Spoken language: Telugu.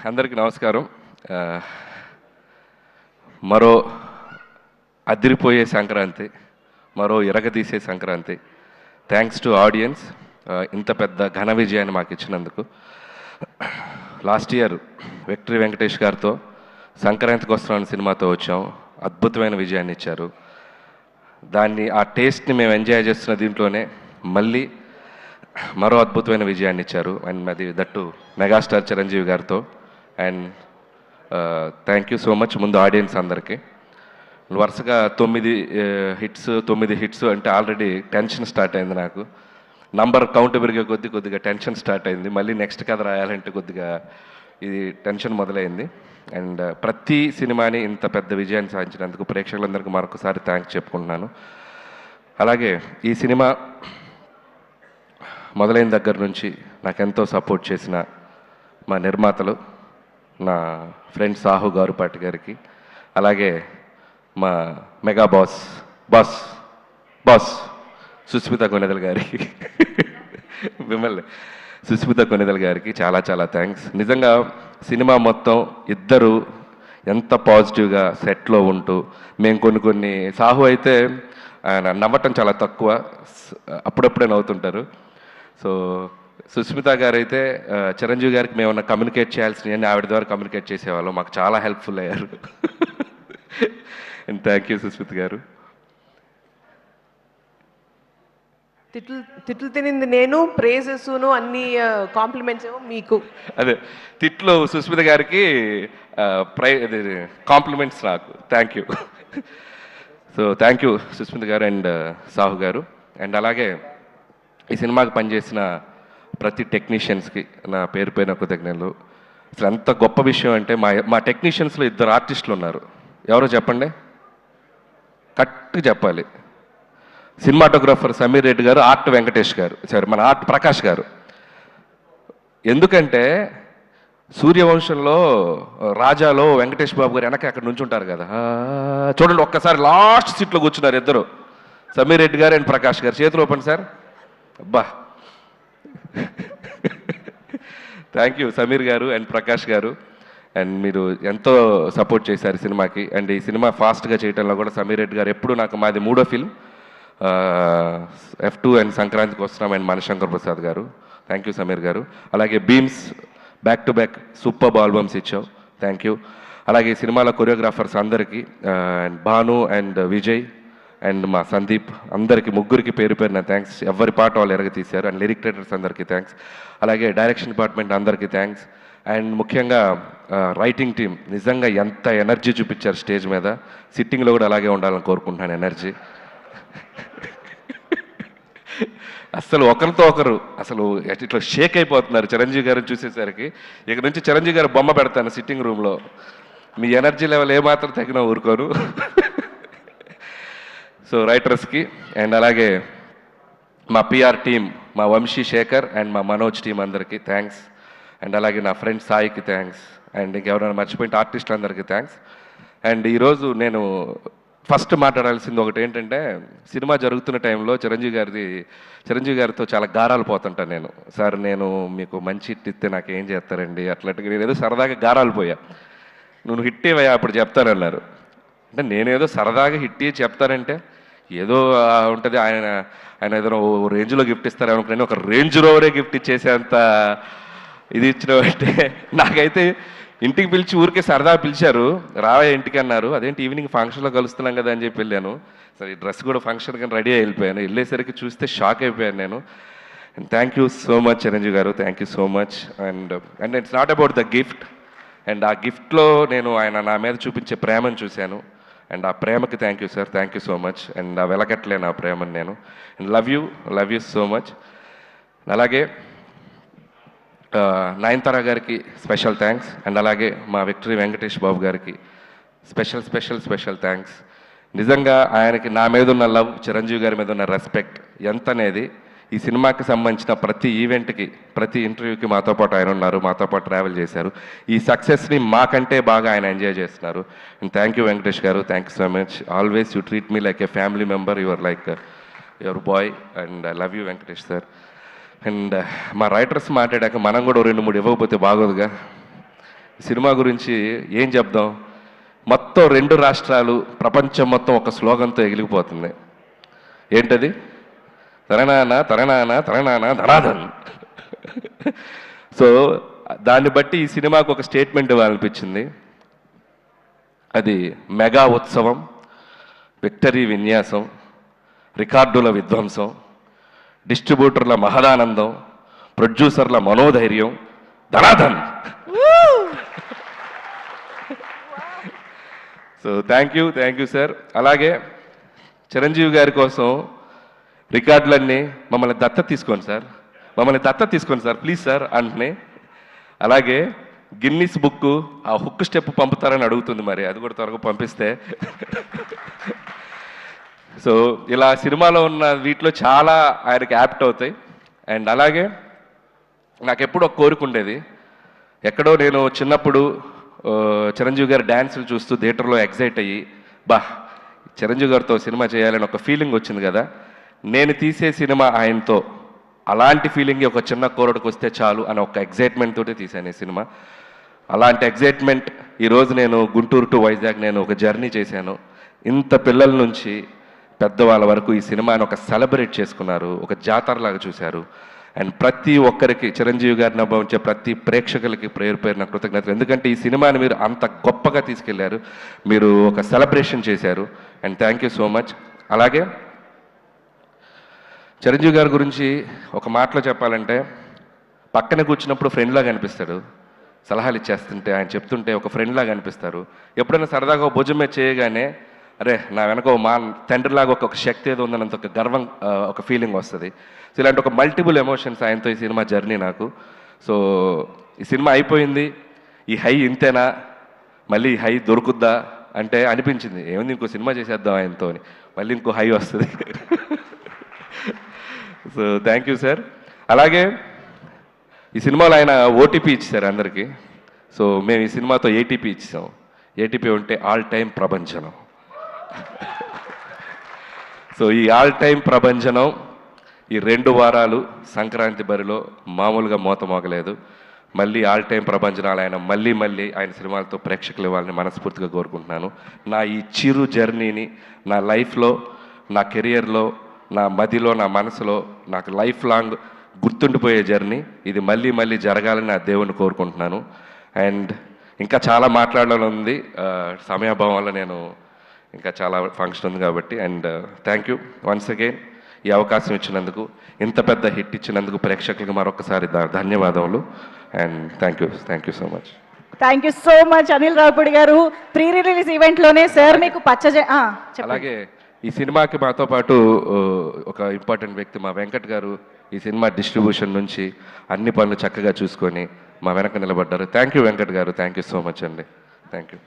అందరికీ నమస్కారం. మరో అదిరిపోయే సంక్రాంతి, మరో ఇరగదీసే సంక్రాంతి. థ్యాంక్స్ టు ఆడియన్స్, ఇంత పెద్ద ఘన విజయాన్ని మాకు ఇచ్చినందుకు. లాస్ట్ ఇయర్ విక్టరీ వెంకటేష్ గారితో సంక్రాంతికి వస్తున్నాను సినిమాతో వచ్చాం. అద్భుతమైన విజయాన్ని ఇచ్చారు. ఆ టేస్ట్ని మేము ఎంజాయ్ చేస్తున్న దీంట్లోనే మళ్ళీ మరో అద్భుతమైన విజయాన్ని ఇచ్చారు. అండ్ అది దట్టు మెగాస్టార్ చిరంజీవి గారితో. And thank you so much ముందు ఆడియన్స్ అందరికీ. వరుసగా 9 హిట్స్ అంటే ఆల్రెడీ టెన్షన్ స్టార్ట్ అయింది నాకు. నంబర్ కౌంట్ పెరిగే కొద్దిగా టెన్షన్ స్టార్ట్ అయింది. మళ్ళీ నెక్స్ట్ కథ రాయాలంటే కొద్దిగా ఇది టెన్షన్ మొదలైంది. అండ్ ప్రతి సినిమాని ఇంత పెద్ద విజయాన్ని సాధించినందుకు ప్రేక్షకులందరికీ మరొకసారి థ్యాంక్స్ చెప్పుకుంటున్నాను. అలాగే ఈ సినిమా మొదలైన దగ్గర నుంచి నాకెంతో సపోర్ట్ చేసిన మా నిర్మాతలు, నా ఫ్రెండ్ సాహు గారుపాటి గారికి, అలాగే మా మెగా బాస్ సుస్మిత కొనిదల్ గారికి మిమ్మల్ని సుస్మిత కొనిదల్ గారికి చాలా చాలా థ్యాంక్స్. నిజంగా సినిమా మొత్తం ఇద్దరు ఎంత పాజిటివ్గా సెట్లో ఉంటూ మేము కొన్ని సాహు అయితే ఆయన నవ్వటం చాలా తక్కువ, అప్పుడప్పుడే నవ్వుతుంటారు. సో సుస్మిత గారు అయితే చిరంజీవి గారికి మేమన్నా కమ్యూనికేట్ చేయాల్సినవి ఆవిడ ద్వారా కమ్యూనికేట్ చేసేవాళ్ళం. మాకు చాలా హెల్ప్ఫుల్ అయ్యారు. అండ్ థ్యాంక్ యూ సుస్మిత గారు. తిట్లు తినింది నేను, ప్రేజెస్ను అన్ని కాంప్లిమెంట్స్ మీకు. అదే తిట్లు సుస్మిత గారికి, కాంప్లిమెంట్స్ నాకు. Thank you. So thank you Sushmita garu and Sahu గారు. అండ్ అలాగే ఈ సినిమాకి పనిచేసిన ప్రతి టెక్నీషియన్స్కి నా పేరు పైన కృతజ్ఞతలు. అసలు ఎంత గొప్ప విషయం అంటే మా టెక్నీషియన్స్లో 2 ఆర్టిస్టులు ఉన్నారు. ఎవరో చెప్పండి, కరెక్ట్గా చెప్పాలి. సినిమాటోగ్రాఫర్ సమీర్ రెడ్డి గారు, ఆర్ట్ వెంకటేష్ గారు, సరే మన ఆర్ట్ ప్రకాష్ గారు. ఎందుకంటే సూర్యవంశంలో రాజాలో వెంకటేష్ బాబు గారు వెనక అక్కడ నుంచి ఉంటారు కదా, చూడండి ఒక్కసారి లాస్ట్ సీట్లో కూర్చున్నారు ఇద్దరు, సమీర్ రెడ్డి గారు అండ్ ప్రకాష్ గారు. చేతులు ఓపెన్ సార్. అబ్బా, థ్యాంక్ యూ సమీర్ గారు అండ్ ప్రకాష్ గారు. అండ్ మీరు ఎంతో సపోర్ట్ చేశారు సినిమాకి. అండ్ ఈ సినిమా ఫాస్ట్గా చేయడంలో కూడా సమీర్ రెడ్డి గారు ఎప్పుడు నాకు, మాది 3వ ఫిల్మ్ F2 అండ్ సంక్రాంతికి వస్తున్నాం అండ్ మనశంకర్ ప్రసాద్ గారు. Thank you Sameer garu. అలాగే Bheems back to back super albums ఇచ్చావు, థ్యాంక్ యూ. అలాగే ఈ సినిమాలో కొరియోగ్రాఫర్స్ అందరికీ, and Bhanu and Vijay and మా సందీప్, అందరికీ ముగ్గురికి పేరు పేరున థ్యాంక్స్. ఎవరి పాట వాళ్ళు ఎరగ తీశారు. అండ్ లిరిక్ రైటర్స్ అందరికీ థ్యాంక్స్. అలాగే డైరెక్షన్ డిపార్ట్మెంట్ అందరికీ థ్యాంక్స్. అండ్ ముఖ్యంగా రైటింగ్ టీం నిజంగా ఎంత ఎనర్జీ చూపించారు స్టేజ్ మీద. సిట్టింగ్లో కూడా అలాగే ఉండాలని కోరుకుంటున్నాను ఎనర్జీ. అసలు ఒకరితో ఒకరు అసలు ఇట్లా షేక్ అయిపోతున్నారు చిరంజీవి గారిని చూసేసరికి. ఇక నుంచి చిరంజీవి గారు బొమ్మ పెడతాను సిట్టింగ్ రూమ్లో. మీ ఎనర్జీ లెవెల్ ఏమాత్రం తగ్గినా ఊరుకోను. సో రైటర్స్కి అండ్ అలాగే మా పిఆర్ టీం, మా వంశీ శేఖర్ అండ్ మా మనోజ్ టీం అందరికీ థ్యాంక్స్. అండ్ అలాగే నా ఫ్రెండ్ సాయికి థ్యాంక్స్. అండ్ ఇంకెవరైనా మర్చిపోయిన ఆర్టిస్టులు అందరికీ థ్యాంక్స్. అండ్ ఈరోజు నేను ఫస్ట్ మాట్లాడాల్సింది ఒకటి ఏంటంటే, సినిమా జరుగుతున్న టైంలో చిరంజీవి గారితో చాలా గారాలు పోతుంటాను నేను. సార్ నేను మీకు మంచి హిట్ ఇస్తే నాకు ఏం చేస్తారండి అట్లాంటిగా. నేను ఏదో సరదాగా గారాలు పోయా. నువ్వు హిట్ ఇవ్వయా అప్పుడు చెప్తానన్నారు. అంటే నేనేదో సరదాగా హిట్ ఇచ్చి చెప్తానంటే ఏదో ఉంటుంది, ఆయన ఏదైనా రేంజ్లో గిఫ్ట్ ఇస్తారనుకుని ఒక రేంజ్ రోవరే గిఫ్ట్ ఇచ్చేసేంత ఇది ఇచ్చినవంటే, నాకైతే ఇంటికి పిలిచి ఊరికే సరదా పిలిచారు, రావే ఇంటికి అన్నారు. అదేంటి ఈవినింగ్ ఫంక్షన్లో కలుస్తున్నాం కదా అని చెప్పి వెళ్ళాను. సరే ఈ డ్రెస్ కూడా ఫంక్షన్ కానీ రెడీ వెళ్ళిపోయాను. వెళ్ళేసరికి చూస్తే షాక్ అయిపోయాను నేను. And thank you so much Chiranjeevi garu, thank you so much. And it's not about the gift. And ఆ గిఫ్ట్లో నేను ఆయన నా మీద చూపించే ప్రేమను చూశాను. అండ్ ఆ ప్రేమకి thank you sir, thank you so much. And ఆ వెలకట్లేను ఆ ప్రేమను నేను. And love you so much. అలాగే నయనతార గారికి స్పెషల్ థ్యాంక్స్. అండ్ అలాగే మా విక్టరీ వెంకటేష్ బాబు గారికి స్పెషల్ థ్యాంక్స్. నిజంగా ఆయనకి నా మీద ఉన్న లవ్, చిరంజీవి గారి మీద ఉన్న రెస్పెక్ట్ ఎంత అనేది ఈ సినిమాకి సంబంధించిన ప్రతి ఈవెంట్కి, ప్రతి ఇంటర్వ్యూకి మాతో పాటు ఆయన ఉన్నారు, మాతో పాటు ట్రావెల్ చేశారు. ఈ సక్సెస్ని మాకంటే బాగా ఆయన ఎంజాయ్ చేస్తున్నారు. అండ్ థ్యాంక్ యూ వెంకటేష్ గారు, thank you so much. Always you treat me like A family member. Your like your boy. And I love you Venkatesh sir. And మా రైటర్స్ మాట్లాడాక మనం కూడా 2-3 ఇవ్వకపోతే బాగోదుగా. సినిమా గురించి ఏం చెప్దాం, మొత్తం 2 రాష్ట్రాలు ప్రపంచం మొత్తం ఒక స్లోగన్తో ఎగిలిపోతుంది. ఏంటది? తరణాన తరణాన తరణాన ధనాధన్. సో దాన్ని బట్టి ఈ సినిమాకు ఒక స్టేట్మెంట్ ఇవ్వాలనిపించింది. అది మెగా ఉత్సవం, విక్టరీ విన్యాసం, రికార్డుల విధ్వంసం, డిస్ట్రిబ్యూటర్ల మహదానందం, ప్రొడ్యూసర్ల మనోధైర్యం, ధనాధన్. So thank you sir. అలాగే చిరంజీవి గారి కోసం రికార్డులన్నీ మమ్మల్ని దత్త తీసుకోండి సార్, ప్లీజ్ సార్ అంటున్నాయి. అలాగే గిన్నిస్ బుక్ ఆ హుక్ స్టెప్ పంపుతారని అడుగుతుంది, మరి అది కూడా త్వరగా పంపిస్తే. సో ఇలా సినిమాలో ఉన్న వీటిలో చాలా ఆయనకి యాప్ట్ అవుతాయి. అండ్ అలాగే నాకు ఎప్పుడు ఒక కోరిక ఉండేది, ఎక్కడో నేను చిన్నప్పుడు చిరంజీవి గారి డ్యాన్సులు చూస్తూ థియేటర్లో ఎగ్జైట్ అయ్యి, చిరంజీవి గారితో సినిమా చేయాలని ఒక ఫీలింగ్ వచ్చింది కదా, నేను తీసే సినిమా ఆయనతో అలాంటి ఫీలింగ్ ఒక చిన్న కోరడికి వస్తే చాలు అని ఒక ఎగ్జైట్మెంట్ తోటి తీశాను ఈ సినిమా. అలాంటి ఎగ్జైట్మెంట్ ఈరోజు నేను గుంటూరు టు వైజాగ్ నేను ఒక జర్నీ చేశాను. ఇంత పిల్లల నుంచి పెద్దవాళ్ళ వరకు ఈ సినిమాని ఒక సెలబ్రేట్ చేసుకున్నారు, ఒక జాతరలాగా చూశారు. అండ్ ప్రతి ఒక్కరికి చిరంజీవి గారిని అనుభవించే ప్రతి ప్రేక్షకులకి పేరు నా కృతజ్ఞతలు. ఎందుకంటే ఈ సినిమాని మీరు అంత గొప్పగా తీసుకెళ్లారు, మీరు ఒక సెలబ్రేషన్ చేశారు. And thank you so much. అలాగే చిరంజీవి గారి గురించి ఒక మాటలో చెప్పాలంటే, పక్కన కూర్చున్నప్పుడు ఫ్రెండ్లాగా అనిపిస్తాడు, సలహాలు ఇచ్చేస్తుంటే ఆయన చెప్తుంటే ఒక ఫ్రెండ్లాగా అనిపిస్తారు. ఎప్పుడైనా సరదాగా భుజం మీద చేయగానే అరే నా వెనక మా తండ్రిలాగా ఒక శక్తి ఏదో ఉందన్నంత ఒక గర్వం, ఒక ఫీలింగ్ వస్తుంది. సో ఇలాంటి ఒక మల్టిపుల్ ఎమోషన్స్ ఆయనతో ఈ సినిమా జర్నీ నాకు. సో ఈ సినిమా అయిపోయింది, ఈ హై ఇంతేనా, మళ్ళీ ఈ హై దొరుకుద్దా అంటే అనిపించింది, ఏముంది ఇంకో సినిమా చేసేద్దాం ఆయనతో అని, మళ్ళీ ఇంకో హై వస్తుంది. So thank you sir. అలాగే ఈ సినిమాలో ఆయన ఓటీపీ ఇచ్చారు అందరికీ. సో మేము ఈ సినిమాతో ఏటీపీ ఇచ్చాం. ఏటీపీ ఉంటే ఆల్ టైమ్ ప్రభంజనం. సో ఈ ఆల్ టైమ్ ప్రభంజనం ఈ 2 వారాలు సంక్రాంతి బరిలో మామూలుగా మోత మోగలేదు. మళ్ళీ ఆల్ టైమ్ ప్రభంజనాలు ఆయన మళ్ళీ ఆయన సినిమాలతో ప్రేక్షకులు ఇవ్వాలని మనస్ఫూర్తిగా కోరుకుంటున్నాను. నా ఈ చిరు జర్నీని నా లైఫ్లో, నా కెరియర్లో, నా మదిలో, నా మనసులో నాకు లైఫ్ లాంగ్ గుర్తుండిపోయే జర్నీ ఇది. మళ్ళీ జరగాలని నా దేవుణ్ణి కోరుకుంటున్నాను. అండ్ ఇంకా చాలా మాట్లాడాలని ఉంది, సమయాభావం వల్ల నేను ఇంకా చాలా ఫంక్షన్ ఉంది కాబట్టి. And thank you once again ఈ అవకాశం ఇచ్చినందుకు, ఇంత పెద్ద హిట్ ఇచ్చినందుకు ప్రేక్షకులకు మరొకసారి ధన్యవాదములు. And thank you so much. Thank you so much Anil Ravipudi garu. Pre release ఈవెంట్లోనే sir మీకు అలాగే ఈ సినిమాకి మాతో పాటు ఒక ఇంపార్టెంట్ వ్యక్తి మా వెంకట్ గారు ఈ సినిమా డిస్ట్రిబ్యూషన్ నుంచి అన్ని పనులు చక్కగా చూసుకొని మా వెనక నిలబడ్డారు. థ్యాంక్ యూ వెంకట్ గారు, థ్యాంక్ యూ సో మచ్ అండి. Thank you.